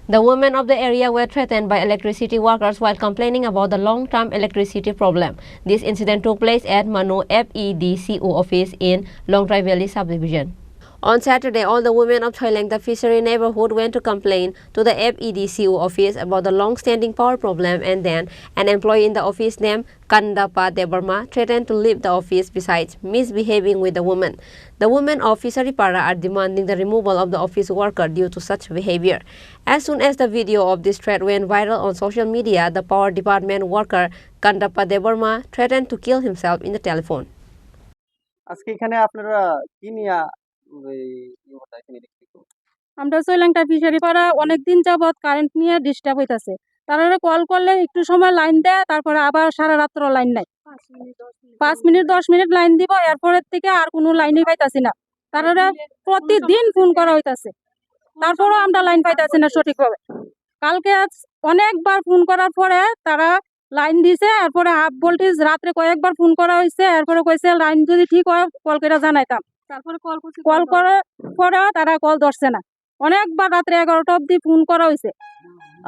The women of the area were threatened by electricity workers while complaining about the long-term electricity problem. This incident took place at Manu FEDCO office in Longtrai Valley subdivision. On Saturday, all the women of Thailand, the fishery neighborhood, went to complain to the FEDCO office about the long-standing power problem, and then an employee in the office named Kandapa Debarma threatened to leave the office besides misbehaving with the women. The women of Tripura are demanding the removal of the office worker due to such behavior. As soon as the video of this threat went viral on social media, the power department worker Kandapa Debarma threatened to kill himself in the telephone. আমরা Sri Lanka fishery পাড়া অনেকদিন যাবত current নিয়ে disturb হইতাছে। তারা call করলে একটু সময় লাইন দেয়, তারপরে আবার সারা রাত্র লাইন নাই। 5 মিনিট 10 মিনিট লাইন দিব, এরপরের থেকে আর কোনো লাইনই পাইতাছি না। তারা প্রতিদিন ফোন করা হইতাছে, তারপরও আমরা লাইন পাইতাছি না সঠিকভাবে। কালকে অনেকবার ফোন করার পরে তারা লাইন দিছে, এরপরে হাফ ভোল্টেজ রাত্রে কয়েকবার ফোন করা হয়েছে, এরপরে কইছে লাইন যদি ঠিক হয় কল করে জানাইতাম। তারপরে কল করার পরে তারা কল ধরছে না। অনেকবার রাত্রে 11টা অবধি ফোন করা হয়েছে।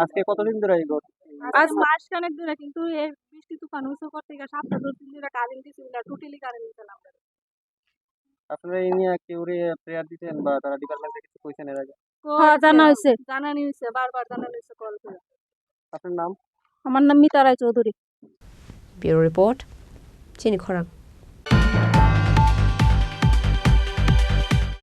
আজকে কতদিন ধরে এই ঘটনা? আজ মাস খানেক ধরে, কিন্তু এই বৃষ্টি তুফান হইছে কত থেকে সপ্তাহ 2-3 দিন ধরে কারেন্ট দিছিল না, টোটালি কারেন্ট দিছিল না। আপনারা এই নিয়ে কেউরে প্রেয়ার দিতেন বা তারা ডিপার্টমেন্টে কিছু কইছেন এর আগে? হ্যাঁ, জানানো হয়েছে, বারবার জানানো হয়েছে কল করে। আপনার নাম? আমার নাম মিতা রায় Chowdhury. Bureau Report, Chini Khorang.